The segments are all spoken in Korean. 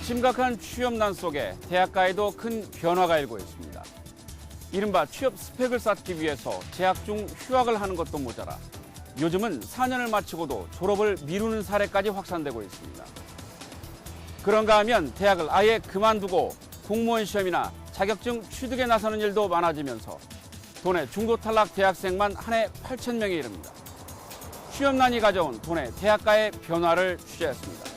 심각한 취업난 속에 대학가에도 큰 변화가 일고 있습니다. 이른바 취업 스펙을 쌓기 위해서 재학 중 휴학을 하는 것도 모자라 요즘은 4년을 마치고도 졸업을 미루는 사례까지 확산되고 있습니다. 그런가 하면 대학을 아예 그만두고 공무원 시험이나 자격증 취득에 나서는 일도 많아지면서 도내 중도 탈락 대학생만 한 해 8,000명에 이릅니다. 취업난이 가져온 도내 대학가의 변화를 취재했습니다.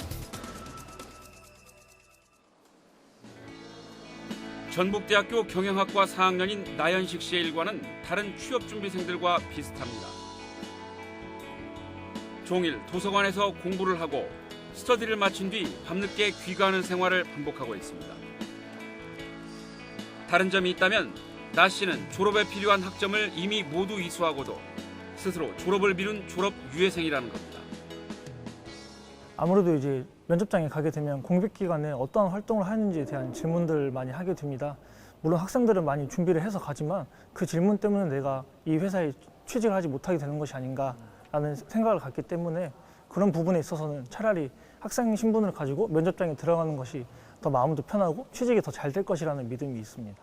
전북대학교 경영학과 4학년인 나연식 씨의 일과는 다른 취업준비생들과 비슷합니다. 종일 도서관에서 공부를 하고 스터디를 마친 뒤 밤늦게 귀가하는 생활을 반복하고 있습니다. 다른 점이 있다면 나 씨는 졸업에 필요한 학점을 이미 모두 이수하고도 스스로 졸업을 미룬 졸업 유예생이라는 겁니다. 아무래도 이제 면접장에 가게 되면 공백 기간에 어떠한 활동을 하는지에 대한 질문들을 많이 하게 됩니다. 물론 학생들은 많이 준비를 해서 가지만 그 질문 때문에 내가 이 회사에 취직을 하지 못하게 되는 것이 아닌가라는 생각을 갖기 때문에 그런 부분에 있어서는 차라리 학생 신분을 가지고 면접장에 들어가는 것이 더 마음도 편하고 취직이 더 잘 될 것이라는 믿음이 있습니다.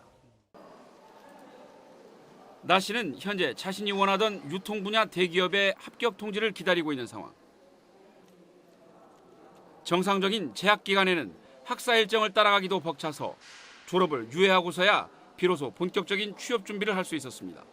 나 씨는 현재 자신이 원하던 유통 분야 대기업의 합격 통지를 기다리고 있는 상황. 정상적인 재학 기간에는 학사 일정을 따라가기도 벅차서 졸업을 유예하고서야 비로소 본격적인 취업 준비를 할 수 있었습니다.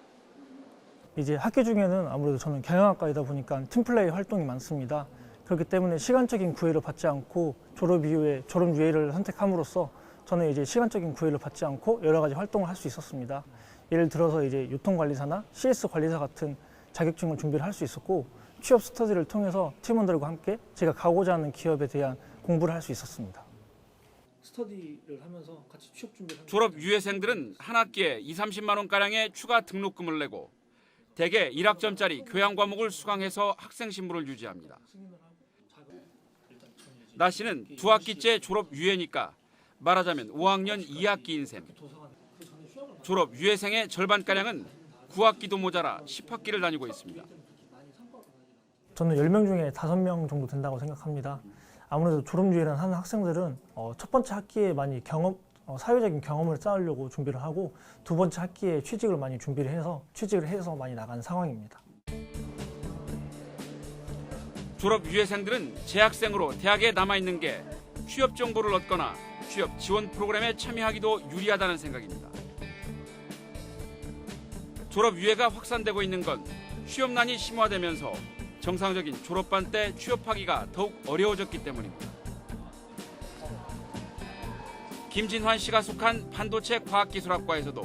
이제 학기 중에는 아무래도 저는 경영학과이다 보니까 팀플레이 활동이 많습니다. 그렇기 때문에 시간적인 구애를 받지 않고 졸업 이후에 졸업 유예를 선택함으로써 저는 이제 시간적인 구애를 받지 않고 여러 가지 활동을 할 수 있었습니다. 예를 들어서 이제 유통관리사나 CS 관리사 같은 자격증을 준비를 할 수 있었고 취업 스터디를 통해서 팀원들과 함께 제가 가고자 하는 기업에 대한 공부를 할 수 있었습니다. 스터디를 하면서 같이 취업 준비를 졸업 유예생들은 한 학기에 20-30만 원가량의 추가 등록금을 내고 대개 1학점짜리 교양 과목을 수강해서 학생 신분을 유지합니다. 나 씨는 두 학기째 졸업 유예니까 말하자면 5학년 2학기인 셈. 졸업 유예생의 절반가량은 9학기도 모자라 10학기를 다니고 있습니다. 저는 10명 중에 5명 정도 된다고 생각합니다. 아무래도 졸업 유예를 하는 학생들은 첫 번째 학기에 많이 사회적인 경험을 쌓으려고 준비를 하고 두 번째 학기에 취직을 해서 많이 나간 상황입니다. 졸업 유예생들은 재학생으로 대학에 남아있는 게 취업 정보를 얻거나 취업 지원 프로그램에 참여하기도 유리하다는 생각입니다. 졸업 유예가 확산되고 있는 건 취업난이 심화되면서 정상적인 졸업반 때 취업하기가 더욱 어려워졌기 때문입니다. 김진환 씨가 속한 반도체 과학기술학과에서도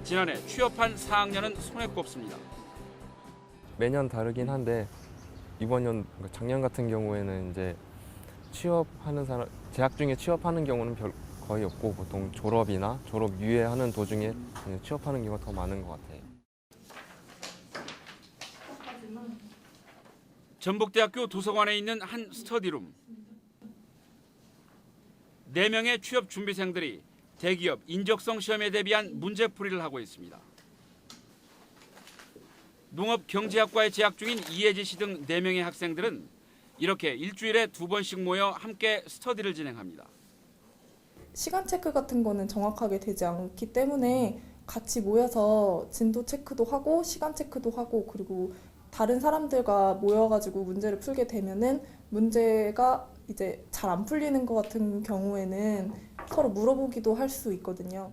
지난해 취업한 4학년은 손에 꼽습니다. 매년 다르긴 한데 이번 작년 같은 경우에는 이제 재학 중에 취업하는 경우는 거의 없고 보통 졸업이나 졸업 유예하는 도중에 취업하는 경우가 더 많은 것 같아요. 전북대학교 도서관에 있는 한 스터디룸. 4명의 취업 준비생들이 대기업 인적성 시험에 대비한 문제풀이를 하고 있습니다. 농업경제학과에 재학 중인 이혜지 씨 등 4명의 학생들은 이렇게 일주일에 2번씩 모여 함께 스터디를 진행합니다. 시간 체크 같은 거는 정확하게 되지 않기 때문에 같이 모여서 진도 체크도 하고 시간 체크도 하고 그리고 다른 사람들과 모여가지고 문제를 풀게 되면은 문제가 이제 잘 안 풀리는 것 같은 경우에는 서로 물어보기도 할 수 있거든요.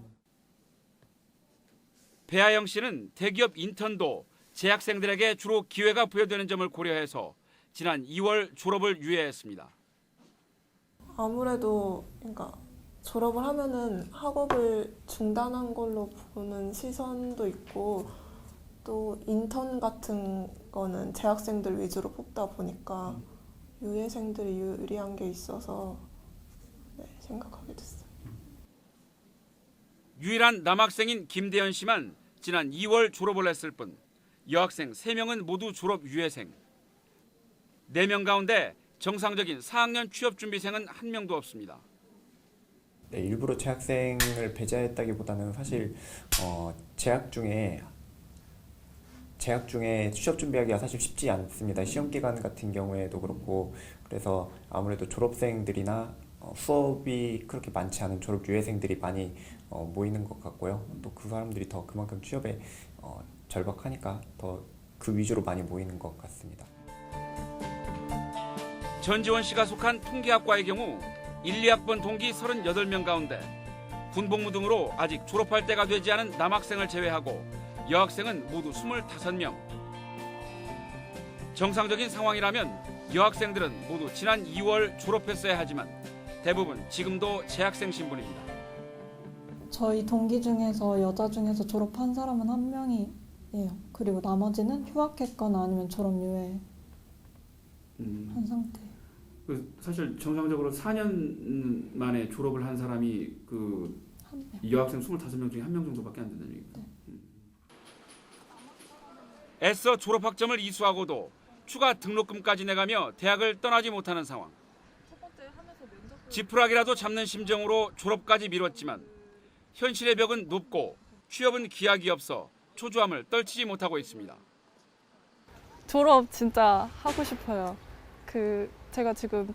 배아영 씨는 대기업 인턴도 재학생들에게 주로 기회가 부여되는 점을 고려해서 지난 2월 졸업을 유예했습니다. 아무래도 그러니까 졸업을 하면은 학업을 중단한 걸로 보는 시선도 있고 또 인턴 같은 거는 재학생들 위주로 뽑다 보니까 유예생들이 유리한 게 있어서 생각하게 됐어요. 유일한 남학생인 김대현 씨만 지난 2월 졸업을 했을 뿐 여학생 3명은 모두 졸업 유예생. 4명 가운데 정상적인 4학년 취업준비생은 1명도 없습니다. 네, 일부러 재학생을 배제했다기보다는 사실 재학 중에 취업 준비하기가 사실 쉽지 않습니다. 시험 기간 같은 경우에도 그렇고 그래서 아무래도 졸업생들이나 수업이 그렇게 많지 않은 졸업 유예생들이 많이 모이는 것 같고요. 또 그 사람들이 더 그만큼 취업에 절박하니까 더 그 위주로 많이 모이는 것 같습니다. 전지원 씨가 속한 통계학과의 경우 1, 2학번 동기 38명 가운데 군복무 등으로 아직 졸업할 때가 되지 않은 남학생을 제외하고 여학생은 모두 25명. 정상적인 상황이라면 여학생들은 모두 지난 2월 졸업했어야 하지만 대부분 지금도 재학생 신분입니다. 저희 동기 중에서 여자 중에서 졸업한 사람은 한 명이에요. 그리고 나머지는 휴학했거나 아니면 졸업 유예 한 상태예요. 사실 정상적으로 4년 만에 졸업을 한 사람이 한 명. 여학생 25명 중에 1명 정도밖에 안 된다는 얘기죠. 애써 졸업 학점을 이수하고도 추가 등록금까지 내가며 대학을 떠나지 못하는 상황. 지푸라기라도 잡는 심정으로 졸업까지 미뤘지만 현실의 벽은 높고 취업은 기약이 없어 초조함을 떨치지 못하고 있습니다. 졸업 진짜 하고 싶어요. 제가 지금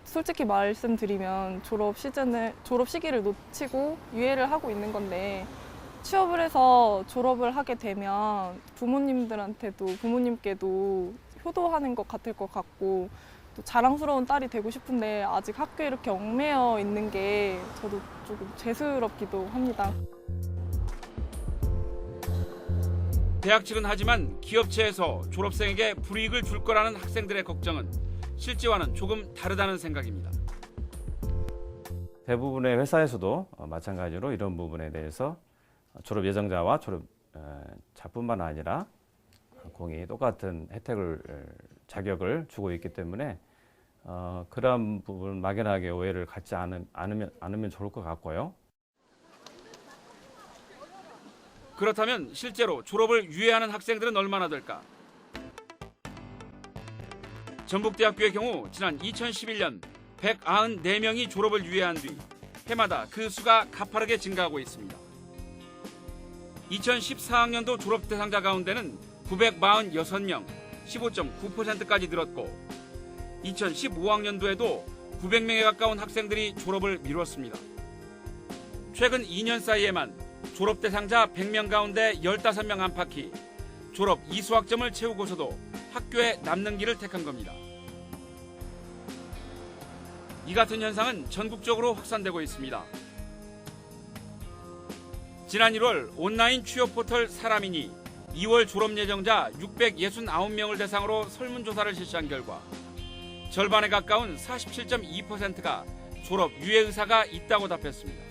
솔직히 말씀드리면 졸업 시기를 놓치고 유예를 하고 있는 건데 취업을 해서 졸업을 하게 되면 부모님께도 효도하는 것 같을 것 같고 또 자랑스러운 딸이 되고 싶은데 아직 학교에 이렇게 얽매여 있는 게 저도 조금 죄스럽기도 합니다. 대학 측은 하지만 기업체에서 졸업생에게 불이익을 줄 거라는 학생들의 걱정은 실제와는 조금 다르다는 생각입니다. 대부분의 회사에서도 마찬가지로 이런 부분에 대해서 졸업 예정자와 졸업자뿐만 아니라 공이 똑같은 자격을 주고 있기 때문에 그런 부분 막연하게 오해를 갖지 않으면 좋을 것 같고요. 그렇다면 실제로 졸업을 유예하는 학생들은 얼마나 될까? 전북대학교의 경우 지난 2011년 194명이 졸업을 유예한 뒤 해마다 그 수가 가파르게 증가하고 있습니다. 2014학년도 졸업 대상자 가운데는 946명, 15.9%까지 늘었고 2015학년도에도 900명에 가까운 학생들이 졸업을 미뤘습니다. 최근 2년 사이에만 졸업 대상자 100명 가운데 15명 안팎이 졸업 이수학점을 채우고서도 학교에 남는 길을 택한 겁니다. 이 같은 현상은 전국적으로 확산되고 있습니다. 지난 1월 온라인 취업 포털 사람이니 2월 졸업 예정자 669명을 대상으로 설문조사를 실시한 결과 절반에 가까운 47.2%가 졸업 유예 의사가 있다고 답했습니다.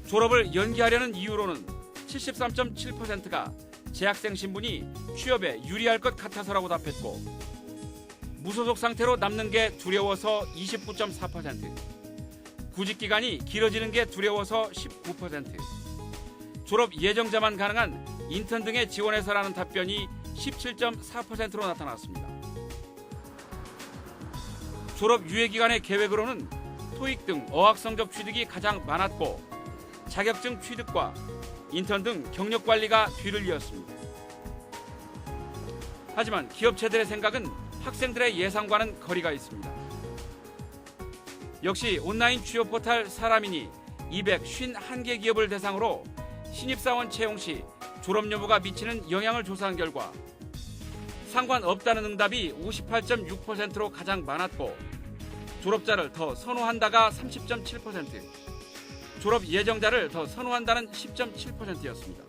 졸업을 연기하려는 이유로는 73.7%가 재학생 신분이 취업에 유리할 것 같아서라고 답했고 무소속 상태로 남는 게 두려워서 29.4%, 구직 기간이 길어지는 게 두려워서 19%, 졸업 예정자만 가능한 인턴 등에 지원해서라는 답변이 17.4%로 나타났습니다. 졸업 유예 기간의 계획으로는 토익 등 어학 성적 취득이 가장 많았고 자격증 취득과 인턴 등 경력 관리가 뒤를 이었습니다. 하지만 기업체들의 생각은 학생들의 예상과는 거리가 있습니다. 역시 온라인 취업 포털 사람이니 251개 기업을 대상으로 신입사원 채용 시 졸업 여부가 미치는 영향을 조사한 결과 상관없다는 응답이 58.6%로 가장 많았고 졸업자를 더 선호한다가 30.7%, 졸업 예정자를 더 선호한다는 10.7%였습니다.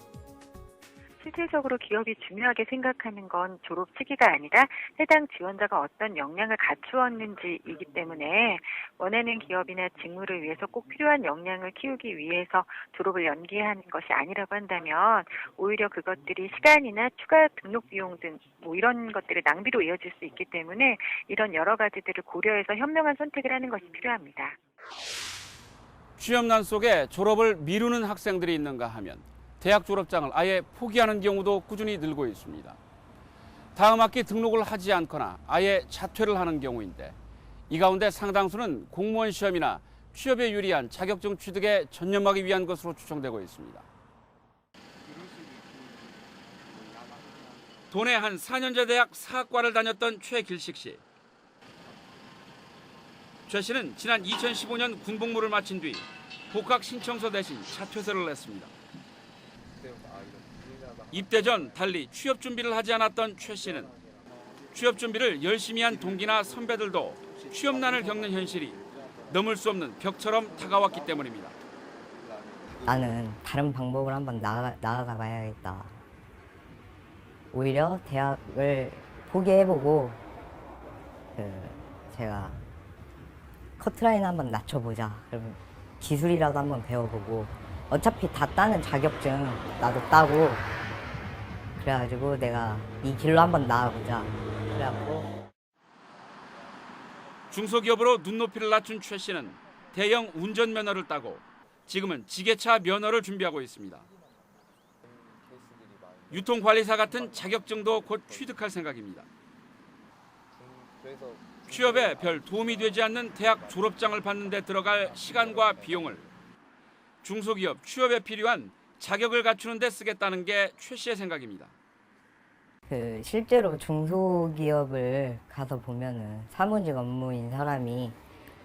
실질적으로 기업이 중요하게 생각하는 건 졸업 시기가 아니라 해당 지원자가 어떤 역량을 갖추었는지이기 때문에 원하는 기업이나 직무를 위해서 꼭 필요한 역량을 키우기 위해서 졸업을 연기하는 것이 아니라고 한다면 오히려 그것들이 시간이나 추가 등록 비용 등 이런 것들의 낭비로 이어질 수 있기 때문에 이런 여러 가지들을 고려해서 현명한 선택을 하는 것이 필요합니다. 취업난 속에 졸업을 미루는 학생들이 있는가 하면 대학 졸업장을 아예 포기하는 경우도 꾸준히 늘고 있습니다. 다음 학기 등록을 하지 않거나 아예 자퇴를 하는 경우인데 이 가운데 상당수는 공무원 시험이나 취업에 유리한 자격증 취득에 전념하기 위한 것으로 추정되고 있습니다. 도내 한 4년제 대학 사학과를 다녔던 최길식 씨. 최 씨는 지난 2015년 군복무를 마친 뒤 복학 신청서 대신 자퇴서를 냈습니다. 입대 전 달리 취업 준비를 하지 않았던 최 씨는 취업 준비를 열심히 한 동기나 선배들도 취업난을 겪는 현실이 넘을 수 없는 벽처럼 다가왔기 때문입니다. 나는 다른 방법을 한번 나아가 봐야겠다. 오히려 대학을 포기해보고 제가 커트라인 한번 낮춰보자. 그러면 기술이라도 한번 배워보고 어차피 다 따는 자격증 나도 따고 그래가지고 내가 이 길로 한번 나아보자. 그래갖고 중소기업으로 눈높이를 낮춘 최 씨는 대형 운전면허를 따고 지금은 지게차 면허를 준비하고 있습니다. 유통관리사 같은 자격증도 곧 취득할 생각입니다. 취업에 별 도움이 되지 않는 대학 졸업장을 받는 데 들어갈 시간과 비용을 중소기업 취업에 필요한 자격을 갖추는 데 쓰겠다는 게 최 씨의 생각입니다. 실제로 중소기업을 가서 보면은 사무직 업무인 사람이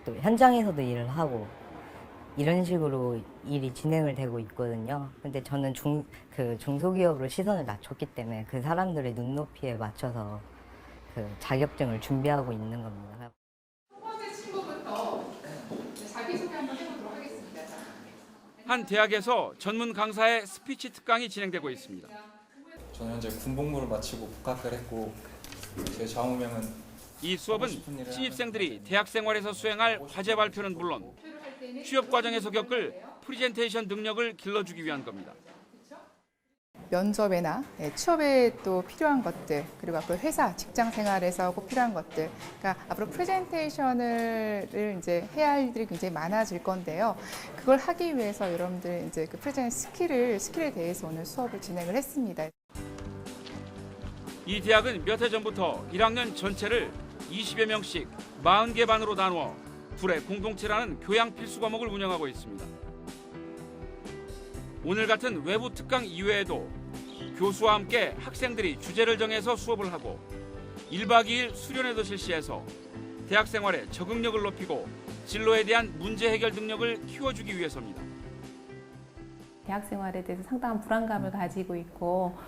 또 현장에서도 일을 하고 이런 식으로 일이 진행을 되고 있거든요. 근데 저는 중소기업으로 시선을 낮췄기 때문에 그 사람들의 눈높이에 맞춰서 자격증을 준비하고 있는 겁니다. 첫 번째 친구부터 자기소개 한번 해보도록 하겠습니다. 한 대학에서 전문 강사의 스피치 특강이 진행되고 있습니다. 저는 현재 군복무를 마치고 복학을 했고 제 좌우명은 이 수업은 신입생들이 대학 생활에서 수행할 과제 발표는 물론 취업 과정에서 겪을 프리젠테이션 능력을 길러주기 위한 겁니다. 면접이나 취업에 또 필요한 것들, 그리고 앞으로 회사, 직장 생활에서 꼭 필요한 것들. 그러니까 앞으로 프레젠테이션을 이제 해야 할 일들이 굉장히 많아질 건데요. 그걸 하기 위해서 여러분들 이제 그 프레젠 스킬에 대해서 오늘 수업을 진행을 했습니다. 이 대학은 몇 해 전부터 1학년 전체를 20여 명씩 40개 반으로 나누어 둘의 공동체라는 교양 필수 과목을 운영하고 있습니다. 오늘 같은 외부 특강 이외에도 교수와 함께 학생들이 주제를 정해서 수업을 하고 1박 2일 수련회도 실시해서 대학 생활의 적응력을 높이고 진로에 대한 문제 해결 능력을 키워주기 위해서입니다. 대학 생활에 대해서 상당한 불안감을 가지고 있고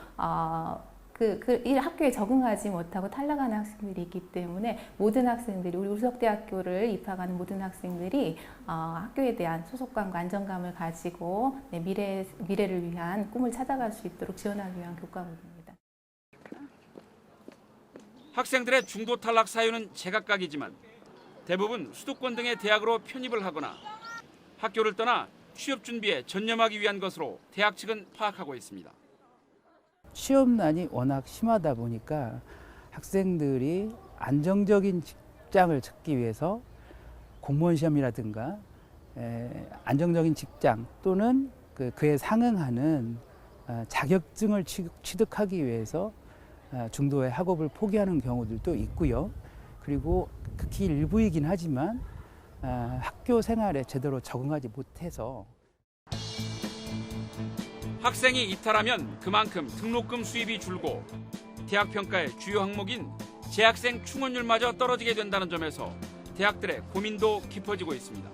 이 학교에 적응하지 못하고 탈락하는 학생들이 있기 때문에 모든 학생들이 우리 울석대학교를 입학하는 모든 학생들이 학교에 대한 소속감과 안정감을 가지고 미래를 위한 꿈을 찾아갈 수 있도록 지원하기 위한 교과목입니다. 학생들의 중도 탈락 사유는 제각각이지만 대부분 수도권 등의 대학으로 편입을 하거나 학교를 떠나 취업 준비에 전념하기 위한 것으로 대학 측은 파악하고 있습니다. 취업난이 워낙 심하다 보니까 학생들이 안정적인 직장을 찾기 위해서 공무원 시험이라든가 안정적인 직장 또는 그에 상응하는 자격증을 취득하기 위해서 중도의 학업을 포기하는 경우들도 있고요. 그리고 극히 일부이긴 하지만 학교 생활에 제대로 적응하지 못해서 학생이 이탈하면 그만큼 등록금 수입이 줄고 대학 평가의 주요 항목인 재학생 충원율마저 떨어지게 된다는 점에서 대학들의 고민도 깊어지고 있습니다.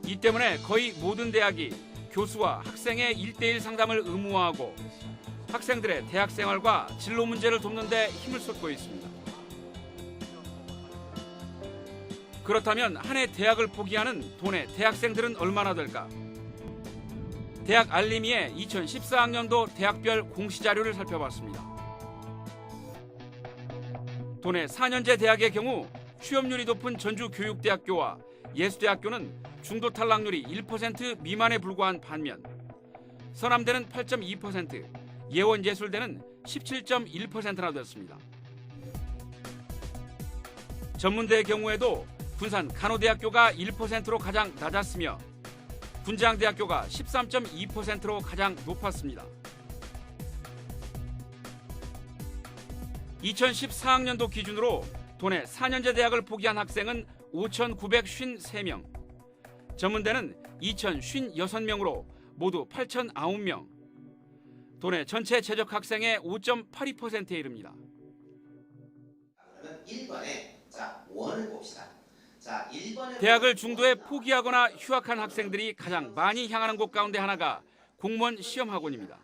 이 때문에 거의 모든 대학이 교수와 학생의 1:1 상담을 의무화하고 학생들의 대학 생활과 진로 문제를 돕는 데 힘을 쏟고 있습니다. 그렇다면 한 해 대학을 포기하는 도내 대학생들은 얼마나 될까? 대학 알림이의 2014학년도 대학별 공시자료를 살펴봤습니다. 도내 4년제 대학의 경우 취업률이 높은 전주교육대학교와 예수대학교는 중도 탈락률이 1% 미만에 불과한 반면 서남대는 8.2%, 예원예술대는 17.1%나 됐습니다. 전문대의 경우에도 군산 간호대학교가 1%로 가장 낮았으며 군장대학교가 13.2%로 가장 높았습니다. 2014학년도 기준으로 도내 4년제 대학을 포기한 학생은 5,953명, 전문대는 2,056명으로 모두 8,009명, 도내 전체 재적 학생의 5.82%에 이릅니다. 그러면 1번에 자, 원을 대학을 중도에 포기하거나 휴학한 학생들이 가장 많이 향하는 곳 가운데 하나가 공무원 시험학원입니다.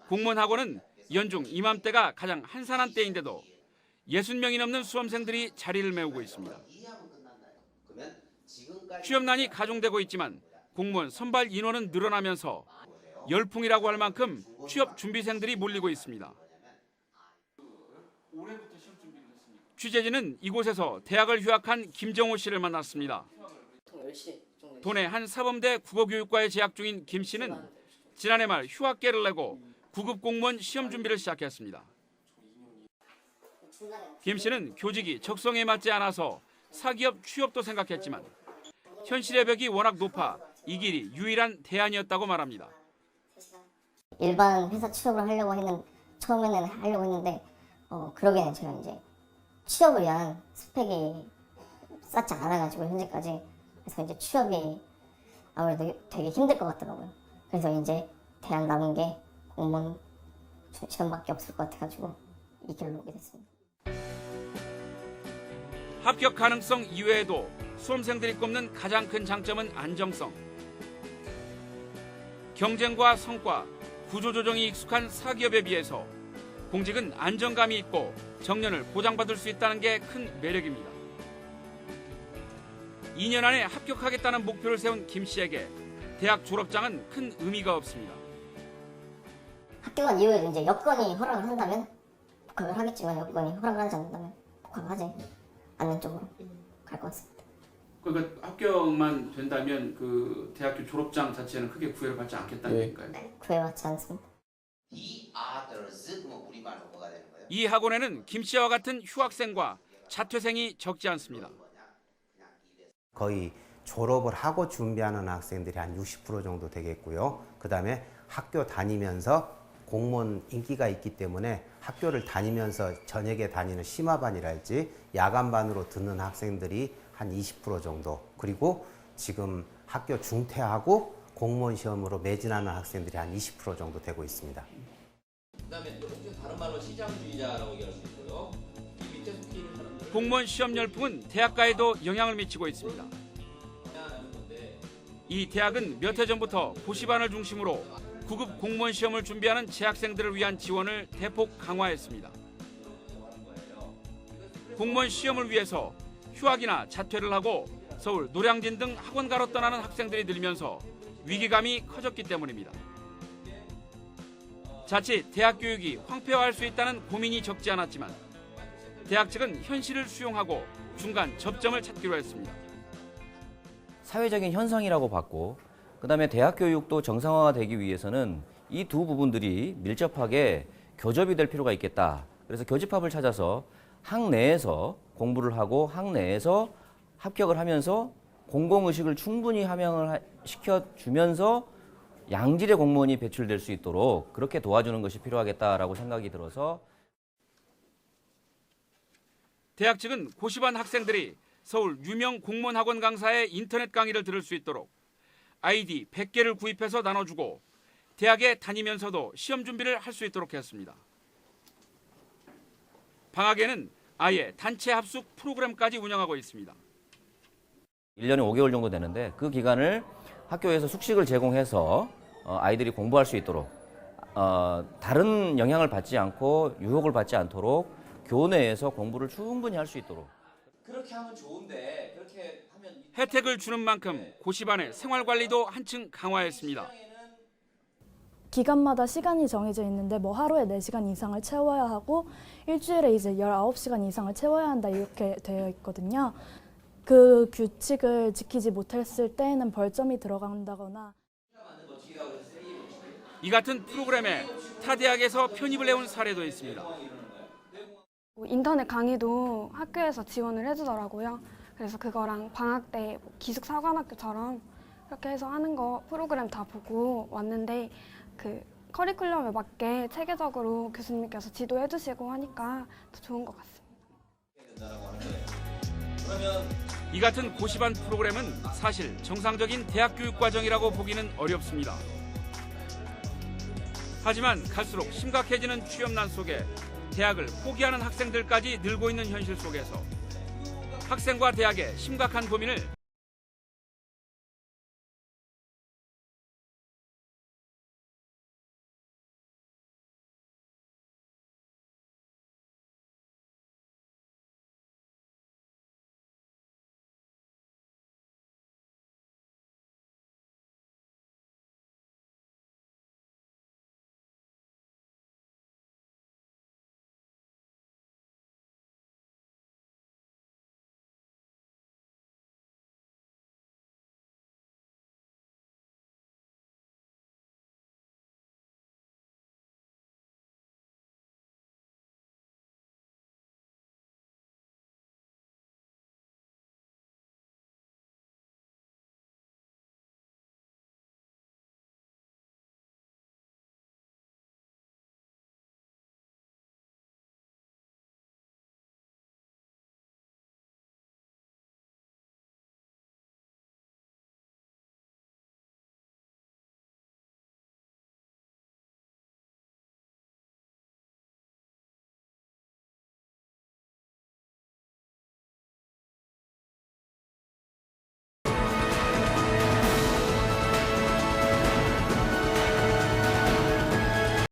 공무원 학원은 연중 이맘때가 가장 한산한 때인데도 60명이 넘는 수험생들이 자리를 메우고 있습니다. 취업난이 가중되고 있지만 공무원 선발 인원은 늘어나면서 열풍이라고 할 만큼 취업 준비생들이 몰리고 있습니다. 취재진은 이곳에서 대학을 휴학한 김정호 씨를 만났습니다. 도내 한 사범대 국어교육과에 재학 중인 김 씨는 지난해 말 휴학계를 내고 구급 공무원 시험 준비를 시작했습니다. 김 씨는 교직이 적성에 맞지 않아서 사기업 취업도 생각했지만 현실의 벽이 워낙 높아 이 길이 유일한 대안이었다고 말합니다. 일반 회사 취업을 처음에는 하려고 했는데 그러기에는 제가 이제 취업을 위한 스펙이 쌓지 않아가지고 현재까지. 그래서 이제 취업이 아무래도 되게 힘들 것 같더라고요. 그래서 이제 대안 남은 게 공무원 시험밖에 없을 것 같아가지고 이 길로 오게 됐습니다. 합격 가능성 이외에도 수험생들이 꼽는 가장 큰 장점은 안정성. 경쟁과 성과, 구조조정이 익숙한 사기업에 비해서 공직은 안정감이 있고 정년을 보장받을 수 있다는 게 큰 매력입니다. 2년 안에 합격하겠다는 목표를 세운 김 씨에게 대학 졸업장은 큰 의미가 없습니다. 합격한 이후에도 이제 여건이 허락을 한다면 복학을 하겠지만 여건이 허락을 하지 않는다면 복학을 하지 않는 쪽으로 갈 것 같습니다. 그러니까 합격만 된다면 그 대학교 졸업장 자체는 크게 구애를 받지 않겠다는 얘기인가요? 네, 구애받지 않습니다. 이 학원에는 김 씨와 같은 휴학생과 자퇴생이 적지 않습니다. 거의 졸업을 하고 준비하는 학생들이 한 60% 정도 되겠고요. 그다음에 학교 다니면서 공무원 인기가 있기 때문에 학교를 다니면서 저녁에 다니는 심화반이랄지 야간반으로 듣는 학생들이 한 20% 정도, 그리고 지금 학교 중퇴하고 공무원 시험으로 매진하는 학생들이 한 20% 정도 되고 있습니다. 그다음에 다른 말로 시장주의자라고 얘기할 수 있고요. 이 밑에 속해 있는 사람들 공무원 시험 열풍은 대학가에도 영향을 미치고 있습니다. 이 대학은 몇 해 전부터 고시반을 중심으로 구급 공무원 시험을 준비하는 재학생들을 위한 지원을 대폭 강화했습니다. 공무원 시험을 위해서 휴학이나 자퇴를 하고 서울, 노량진 등 학원가로 떠나는 학생들이 늘면서 위기감이 커졌기 때문입니다. 자칫 대학 교육이 황폐화할 수 있다는 고민이 적지 않았지만 대학 측은 현실을 수용하고 중간 접점을 찾기로 했습니다. 사회적인 현상이라고 봤고, 그다음에 대학 교육도 정상화가 되기 위해서는 이 두 부분들이 밀접하게 교접이 될 필요가 있겠다. 그래서 교집합을 찾아서 학 내에서 공부를 하고 학 내에서 합격을 하면서 공공의식을 충분히 함양을 시켜주면서 양질의 공무원이 배출될 수 있도록 그렇게 도와주는 것이 필요하겠다라고 생각이 들어서 대학 측은 고시반 학생들이 서울 유명 공무원 학원 강사의 인터넷 강의를 들을 수 있도록 아이디 100개를 구입해서 나눠주고 대학에 다니면서도 시험 준비를 할 수 있도록 했습니다. 방학에는 아예 단체 합숙 프로그램까지 운영하고 있습니다. 1년에 5개월 정도 되는데 그 기간을 학교에서 숙식을 제공해서 아이들이 공부할 수 있도록 다른 영향을 받지 않고 유혹을 받지 않도록 교내에서 공부를 충분히 할 수 있도록. 그렇게 하면 좋은데 그렇게 하면 혜택을 주는 만큼 고시반의 생활관리도 한층 강화했습니다. 기간마다 시간이 정해져 있는데 뭐 하루에 4시간 이상을 채워야 하고 일주일에 이제 19시간 이상을 채워야 한다 이렇게 되어 있거든요. 그 규칙을 지키지 못했을 때에는 벌점이 들어간다거나. 이 같은 프로그램에 타 대학에서 편입을 해온 사례도 있습니다. 인터넷 강의도 학교에서 지원을 해주더라고요. 그래서 그거랑 방학 때 기숙사관학교처럼 이렇게 해서 하는 거 프로그램 다 보고 왔는데 그 커리큘럼에 맞게 체계적으로 교수님께서 지도해 주시고 하니까 더 좋은 것 같습니다. 이 같은 고시반 프로그램은 사실 정상적인 대학 교육 과정이라고 보기는 어렵습니다. 하지만 갈수록 심각해지는 취업난 속에 대학을 포기하는 학생들까지 늘고 있는 현실 속에서 학생과 대학의 심각한 고민을